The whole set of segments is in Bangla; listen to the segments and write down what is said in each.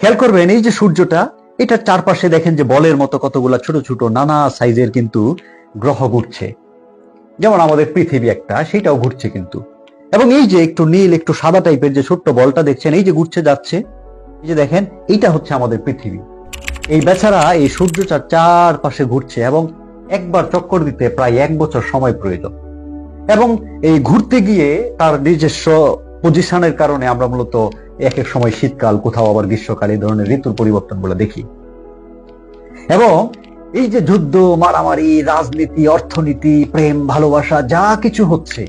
খেয়াল করবেন এই যে সূর্যটা, এটার চারপাশে দেখেন যে বলের মতো কতগুলা ছোট ছোট নানা সাইজের কিন্তু গ্রহ ঘুরছে। যেমন আমাদের পৃথিবী একটা, সেটাও ঘুরছে কিন্তু। এবং এই যে একটু নীল একটু সাদা টাইপের যে ছোট্ট বলটা দেখছেন, এই যে ঘুরছে যাচ্ছে, এই যে দেখেন, এইটা হচ্ছে আমাদের পৃথিবী। এই বেচারা এই সূর্যটার চারপাশে ঘুরছে এবং একবার চক্কর দিতে প্রায় 1 বছর সময় প্রয়োজন। এবং এই ঘুরতে গিয়ে তার নিজস্ব পজিশনের কারণে আমরা মূলত এক এক সময় শীতকাল, কোথাও আবার গ্রীষ্মকাল, এই ধরনের ঋতুর পরিবর্তন গুলো দেখি। এবং এই যে যুদ্ধ, মারামারি, রাজনীতি, অর্থনীতি, প্রেম, ভালোবাসা যা কিছু হচ্ছে,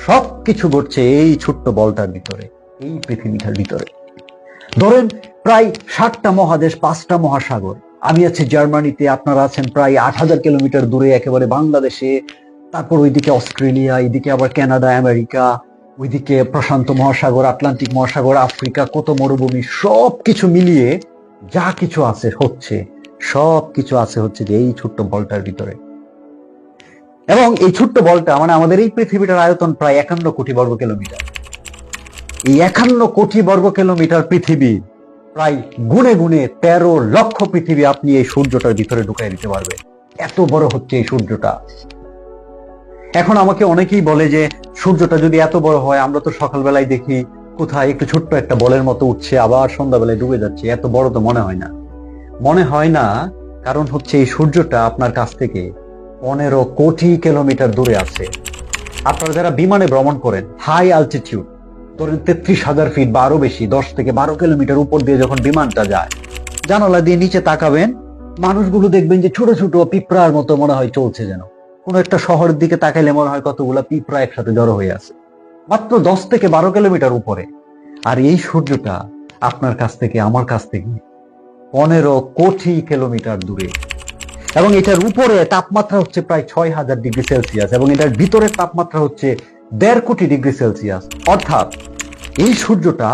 সবকিছু ঘটছে এই ছোট্ট বলটার ভিতরে, এই পৃথিবীটার ভিতরে। ধরেন প্রায় 7টা মহাদেশ, 5টা মহাসাগর। আমি আছি জার্মানিতে, আপনারা আছেন প্রায় 8,000 কিলোমিটার দূরে একেবারে বাংলাদেশে, তারপর ওইদিকে অস্ট্রেলিয়া, এইদিকে আবার কানাডা, আমেরিকা, ওইদিকে প্রশান্ত মহাসাগর, আটলান্টিক মহাসাগর, আফ্রিকা, কত মরুভূমি, সবকিছু মিলিয়ে যা কিছু আছে হচ্ছে, সবকিছু আছে হচ্ছে যে এই ছোট্ট বলটার ভিতরে। এবং এই ছোট্ট বলটা মানে আমাদের এই পৃথিবীটার আয়তন প্রায় 51 কোটি বর্গ কিলোমিটার। এই 51 কোটি বর্গ কিলোমিটার পৃথিবী প্রায় গুণে গুণে 13 লক্ষ পৃথিবী আপনি এই সূর্যটার ভিতরে ঢুকাই দিতে পারবে। এত বড় হচ্ছে এই সূর্যটা। এখন আমাকে অনেকেই বলে যে সূর্যটা যদি এত বড় হয়, আমরা তো সকালবেলায় দেখি কোথায় একটু ছোট্ট একটা বলের মতো উঠছে, আবার সন্ধ্যাবেলায় ডুবে যাচ্ছে, এত বড় তো মনে হয় না। মনে হয় না, কারণ হচ্ছে এই সূর্যটা আপনার কাছ থেকে 15 কোটি কিলোমিটার দূরে আছে। আপনারা যারা বিমানে ভ্রমণ করেন, হাই অ্যালটিটিউড, ধরেন 33,000 ফিট বা আরো বেশি, 10 থেকে 12 কিলোমিটার উপর দিয়ে যখন বিমানটা যায়, জানালা দিয়ে নিচে তাকাবেন, মানুষগুলো দেখবেন যে ছোট ছোট পিঁপড়ার মতো মনে হয় চলছে, যেন কোন একটা শহরের দিকে তাকাইলে মনে হয় কতগুলা পিঁপড়া একসাথে জড়ো হয়ে আছে, মাত্র 10 থেকে 12 কিলোমিটার উপরে। আর এই সূর্যটা আপনার কাছ থেকে, আমার কাছ থেকে 15 কোটি কিলোমিটার দূরে। এবং এটার উপরে তাপমাত্রা হচ্ছে প্রায় 6,000 ডিগ্রি সেলসিয়াস, এবং এটার ভিতরের তাপমাত্রা হচ্ছে 1.5 কোটি ডিগ্রি সেলসিয়াস। অর্থাৎ এই সূর্যটা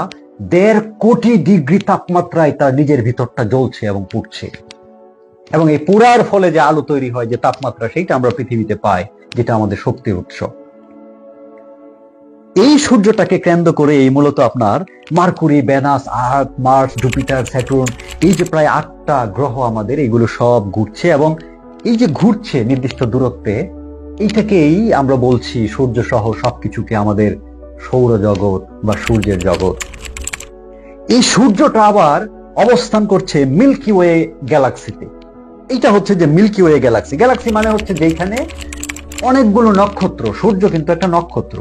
1.5 কোটি ডিগ্রি তাপমাত্রায় তার নিজের ভিতরটা জ্বলছে এবং পুড়ছে। এবং এই পুরার ফলে যে আলো তৈরি হয়, যে তাপমাত্রা, সেইটা আমরা পৃথিবীতে পাই, যেটা আমাদের শক্তির উৎস। এই সূর্যটাকে কেন্দ্র করে এই মূলত আপনার মার্কুরি, ভেনাস, আর্থ, মার্স, জুপিটার, স্যাটার্ন, এই যে প্রায় 8টা গ্রহ আমাদের, এগুলো সব ঘুরছে। এবং এই যে ঘুরছে নির্দিষ্ট দূরত্বে, এইটাকেই আমরা বলছি সূর্য সহ সবকিছুকে আমাদের সৌরজগৎ বা সূর্যের জগৎ। এই সূর্যটা আবার অবস্থান করছে মিল্কি ওয়ে গ্যালাক্সিতে। এইটা হচ্ছে যে মিল্কি ওয়ে গ্যালাক্সি। গ্যালাক্সি মানে হচ্ছে যেখানে অনেকগুলো নক্ষত্র, সূর্য কিন্তু একটা নক্ষত্র,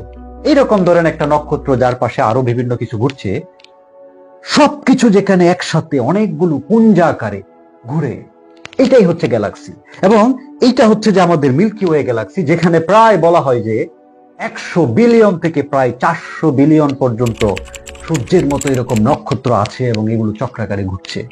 এইরকম ধরেন একটা নক্ষত্র যার পাশে আরো বিভিন্ন কিছু ঘুরছে, সবকিছু যেখানে একসাথে অনেকগুলো পুঞ্জ আকারে ঘুরে, এটাই হচ্ছে গ্যালাক্সি। এবং এইটা হচ্ছে যে আমাদের মিল্কি ওয়ে গ্যালাক্সি, যেখানে প্রায় বলা হয় যে 100 বিলিয়ন থেকে প্রায় 400 বিলিয়ন পর্যন্ত সূর্যের মতো এরকম নক্ষত্র আছে, এবং এগুলো চক্রাকারে ঘুরছে।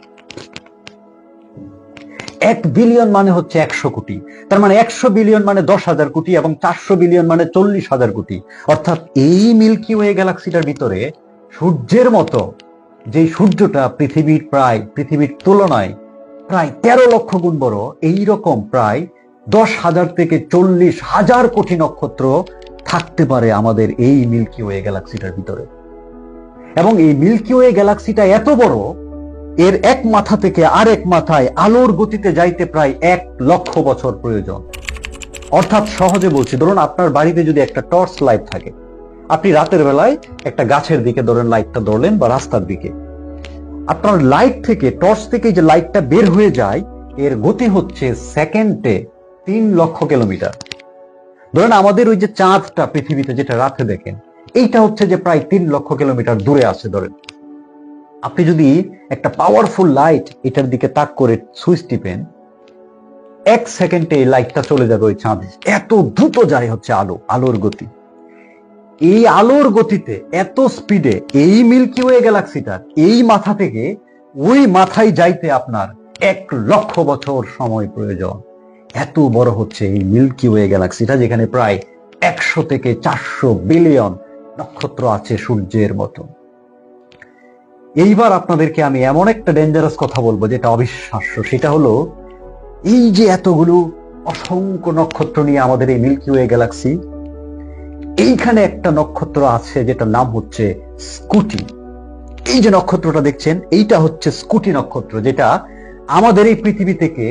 1 বিলিয়ন মানে হচ্ছে 100 কোটি, তার মানে 100 বিলিয়ন মানে 10,000 কোটি, এবং 400 বিলিয়ন মানে 40,000 কোটি। অর্থাৎ এই মিল্কি ওয়ে গ্যালাক্সিটার ভিতরে সূর্যের মতো, যে সূর্যটা পৃথিবীর তুলনায় প্রায় 13 লক্ষ গুণ বড়, এইরকম প্রায় 10,000 থেকে 40,000 কোটি নক্ষত্র থাকতে পারে আমাদের এই মিল্কি ওয়ে গ্যালাক্সিটার ভিতরে। এবং এই মিল্কি ওয়ে গ্যালাক্সিটা এত বড়, এর এক মাথা থেকে আরেক মাথায় আলোর গতিতে যাইতে প্রায় 1 লক্ষ বছর প্রয়োজন। অর্থাৎ সহজে বলছি, ধরুন আপনার বাড়িতে যদি একটা টর্চ লাইট থাকে, আপনি রাতের বেলায় একটা গাছের দিকে ধরেন লাইটটা ধরলেন, বা রাস্তার দিকে, আপনার লাইট থেকে, টর্চ থেকে যে লাইটটা বের হয়ে যায়, এর গতি হচ্ছে সেকেন্ডে 3 লক্ষ কিলোমিটার। ধরেন আমাদের ওই যে চাঁদটা পৃথিবীতে যেটা রাতে দেখেন, এইটা হচ্ছে যে প্রায় 3 লক্ষ কিলোমিটার দূরে আছে। ধরেন আপনি যদি একটা পাওয়ারফুল লাইট এটার দিকে তাক করে সুইচ টিপেন, 1 সেকেন্ডে এই লাইটটা চলে যাবে ওই চাঁদে। এত দ্রুত যায় হচ্ছে আলোর গতি। এই আলোর গতিতে, এত স্পিডে এই মিল্কি ওয়ে গ্যালাক্সিটার এই মাথা থেকে ওই মাথায় যাইতে আপনার 1 লক্ষ বছর সময় প্রয়োজন। এত বড় হচ্ছে এই মিল্কি ওয়ে গ্যালাক্সিটা, যেখানে প্রায় 100 থেকে 400 বিলিয়ন নক্ষত্র আছে সূর্যের মতো। এইবার আপনাদেরকে আমি এমন একটা ডেঞ্জারাস কথা বলবো যেটা অবিশ্বাস্য। সেটা হলো, এই যে এতগুলো অসংখ্য নক্ষত্র নিয়ে আমাদের এই মিল্কি ওয়ে গ্যালাক্সি, এইখানে একটা নক্ষত্র আছে যেটার নাম হচ্ছে স্কুটি। এই যে নক্ষত্রটা দেখছেন, এইটা হচ্ছে স্কুটি নক্ষত্র, যেটা আমাদের এই পৃথিবী থেকে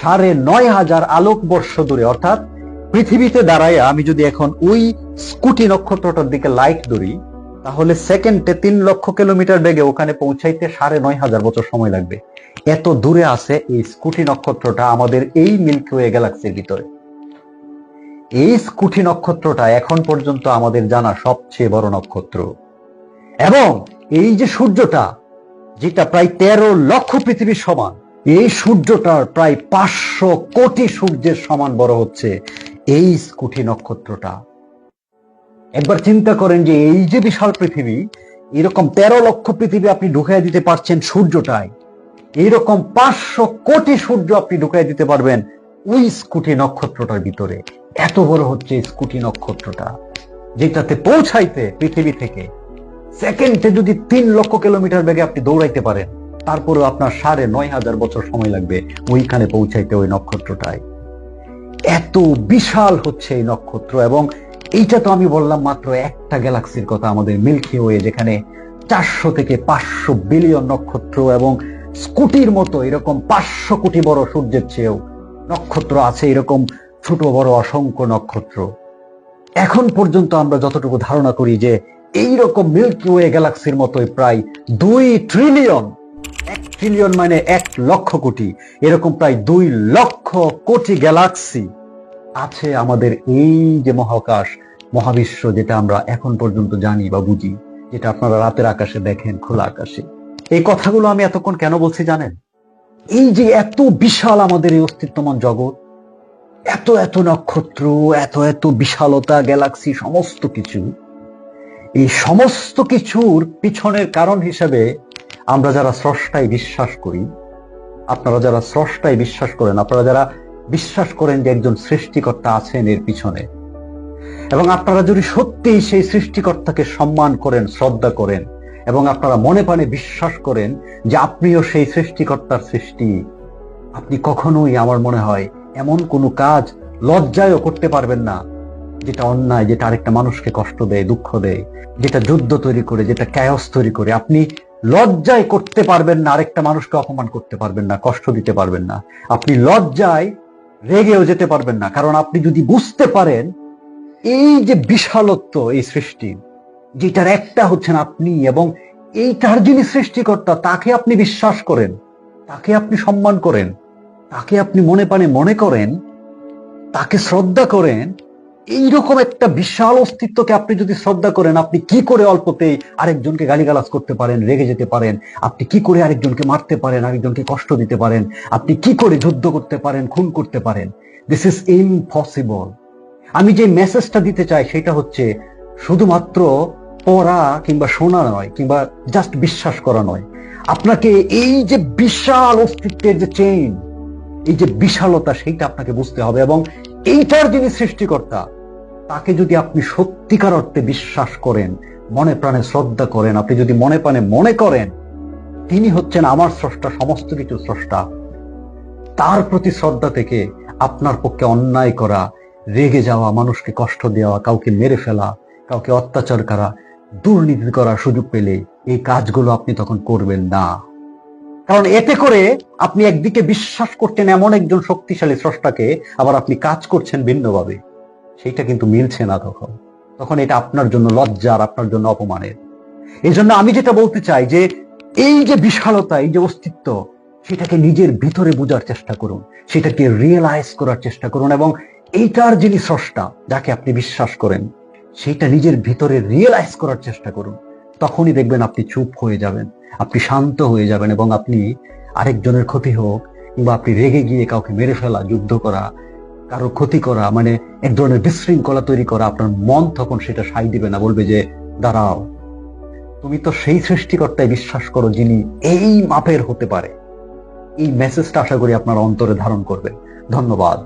৯,৫০০ আলোকবর্ষ দূরে। অর্থাৎ পৃথিবীতে দাঁড়ায় আমি যদি এখন ওই স্কুটি নক্ষত্রটার দিকে লাইট ধরি, তাহলে সেকেন্ডে ৩,০০,০০০ কিলোমিটার বেগে ওখানে পৌঁছাইতে ৯,৫০০ বছর সময় লাগবে। এত দূরে আছে এই স্কুটি নক্ষত্রটা আমাদের এই মিল্কি ওয়ে গ্যালাক্সির ভিতরে। এই স্কুটি নক্ষত্রটা এখন পর্যন্ত আমাদের জানা সবচেয়ে বড় নক্ষত্র। এবং এই যে সূর্যটা, যেটা প্রায় ১৩ লক্ষ পৃথিবীর সমান, এই সূর্যটার প্রায় ৫০০ কোটি সূর্যের সমান বড় হচ্ছে এই স্কুটি নক্ষত্রটা। একবার চিন্তা করেন যে এই যে বিশাল পৃথিবী, এরকম ১৩ লক্ষ পৃথিবী আপনি ঢুকাই দিতে পারছেন সূর্যটায়, এইরকম ৫০০ কোটি সূর্য আপনি ঢুকাই দিতে পারবেন ওই স্কুটি নক্ষত্রটার ভিতরে। এত বড় হচ্ছে স্কুটি নক্ষত্রটা, যেটাতে পৌঁছাইতে পৃথিবী থেকে সেকেন্ডে যদি ৩,০০,০০০ কিলোমিটার বেগে আপনি দৌড়াইতে পারেন, তারপরে আপনার ৯,৫০০ বছর সময় লাগবে ওইখানে পৌঁছাইতে, ওই নক্ষত্রটায়। এত বিশাল হচ্ছে এই নক্ষত্র। এবং এইটা তো আমি বললাম মাত্র একটা গ্যালাক্সির কথা, আমাদের মিল্কি ওয়ে, যেখানে ৪০০ থেকে ৫০০ বিলিয়ন নক্ষত্র এবং স্কুটির মতো এরকম ৫০০ কোটি বড় সূর্যের চেয়েও নক্ষত্র আছে, এরকম ছোট বড় অসংখ্য নক্ষত্র। এখন পর্যন্ত আমরা যতটুকু ধারণা করি যে এইরকম মিল্কি ওয়ে গ্যালাক্সির মতোই প্রায় ২ ট্রিলিয়ন, ১ ট্রিলিয়ন মানে ১,০০,০০০ কোটি, এরকম প্রায় ২,০০,০০০ কোটি গ্যালাক্সি আছে আমাদের এই যে মহাকাশ, মহাবিশ্ব, যেটা আমরা এখন পর্যন্ত জানি বা বুঝি, যেটা আপনারা রাতের আকাশে দেখেন, খোলা আকাশে। এই কথাগুলো আমি এতক্ষণ কেন বলছি জানেন? এই যে এত বিশাল আমাদের এই অস্তিত্বমান জগৎ, এত এত নক্ষত্র, এত এত বিশালতা, গ্যালাক্সি, সমস্ত কিছু, এই সমস্ত কিছুর পিছনের কারণ হিসেবে আমরা যারা স্রষ্টায় বিশ্বাস করি, আপনারা যারা স্রষ্টায় বিশ্বাস করেন, আপনারা যারা বিশ্বাস করেন যে একজন সৃষ্টিকর্তা আছেন এর পিছনে, এবং আপনারা যদি সত্যিই সেই সৃষ্টিকর্তাকে সম্মান করেন, শ্রদ্ধা করেন, এবং আপনারা মনে প্রাণে বিশ্বাস করেন যে আপনিও সেই সৃষ্টিকর্তার সৃষ্টি, আপনি কখনোই, আমার মনে হয়, এমন কোনো কাজ লজ্জায়ও করতে পারবেন না যেটা অন্যায়, যেটা আরেকটা মানুষকে কষ্ট দেয়, দুঃখ দেয়, যেটা যুদ্ধ তৈরি করে, যেটা ক্যাওস তৈরি করে। আপনি লজ্জায় করতে পারবেন না, আরেকটা মানুষকে অপমান করতে পারবেন না, কষ্ট দিতে পারবেন না। আপনি লজ্জায় রেগেও যেতে পারবেন না, কারণ আপনি যদি বুঝতে পারেন এই যে বিশালত্ব এই সৃষ্টি, যেটার একটা হচ্ছেন আপনি, এবং এইটার যিনি সৃষ্টিকর্তা তাকে আপনি বিশ্বাস করেন, তাকে আপনি সম্মান করেন, তাকে আপনি মনে প্রাণে মনে করেন, তাকে শ্রদ্ধা করেন, এইরকম একটা বিশাল অস্তিত্বকে আপনি যদি শ্রদ্ধা করেন, আপনি কি করে অল্পতেই আরেকজনকে গালিগালাজ করতে পারেন, রেগে যেতে পারেন? আপনি কি করে আরেকজনকে মারতে পারেন, আরেকজনকে কষ্ট দিতে পারেন? আপনি কি করে যুদ্ধ করতে পারেন, খুন করতে পারেন? This is impossible. আমি যে মেসেজটা দিতে চাই সেটা হচ্ছে শুধুমাত্র পড়া কিংবা শোনা নয়, কিংবা জাস্ট বিশ্বাস করা নয়। আপনাকে এই যে বিশাল অস্তিত্বের যে চেইন, এই যে বিশালতা, সেইটা আপনাকে বুঝতে হবে। এবং এইটার যিনি সৃষ্টিকর্তা, তাকে যদি আপনি সত্যিকার অর্থে বিশ্বাস করেন, মনে প্রাণে শ্রদ্ধা করেন, আপনি যদি মনে প্রাণে মনে করেন তিনি হচ্ছেন আমার স্রষ্টা, সমস্ত কিছু স্রষ্টা, তার প্রতি শ্রদ্ধা থেকে আপনার পক্ষে অন্যায় করা, রেগে যাওয়া, মানুষকে কষ্ট দেওয়া, কাউকে মেরে ফেলা, কাউকে অত্যাচার করা, দুর্নীতি করার সুযোগ পেলে এই কাজগুলো আপনি তখন করবেন না। কারণ এতে করে আপনি একদিকে বিশ্বাস করছেন এমন একজন শক্তিশালী স্রষ্টাকে, আবার আপনি কাজ করছেন ভিন্নভাবে। সেইটা কিন্তু মিলছে না। তখন এটা আপনার জন্য লজ্জার, আপনার জন্য অপমানের। এই জন্য আমি যেটা বলতে চাই যে এই যে বিশালতা, এই যে অস্তিত্ব, সেটাকে নিজের ভিতরে বোঝার চেষ্টা করুন, সেটাকে রিয়েলাইজ করার চেষ্টা করুন, এবং এইটার যিনি স্রষ্টা, যাকে আপনি বিশ্বাস করেন, সেটা নিজের ভিতরে রিয়েলাইজ করার চেষ্টা করুন। তখনই দেখবেন আপনি চুপ হয়ে যাবেন, আপনি শান্ত হয়ে যাবেন, এবং আপনি আরেকজনের ক্ষতি হোক, কিংবা আপনি রেগে গিয়ে কাউকে মেরে ফেলা, যুদ্ধ করা, কারো ক্ষতি করা, মানে এক ধরনের বিশৃঙ্খলা তৈরি করা, আপনার মন তখন সেটা সাই দিবে না, বলবে যে দাঁড়াও, তুমি তো সেই সৃষ্টিকর্তায় বিশ্বাস করো যিনি এই মাপের হতে পারে। এই মেসেজটা আশা করি আপনার অন্তরে ধারণ করবে। ধন্যবাদ।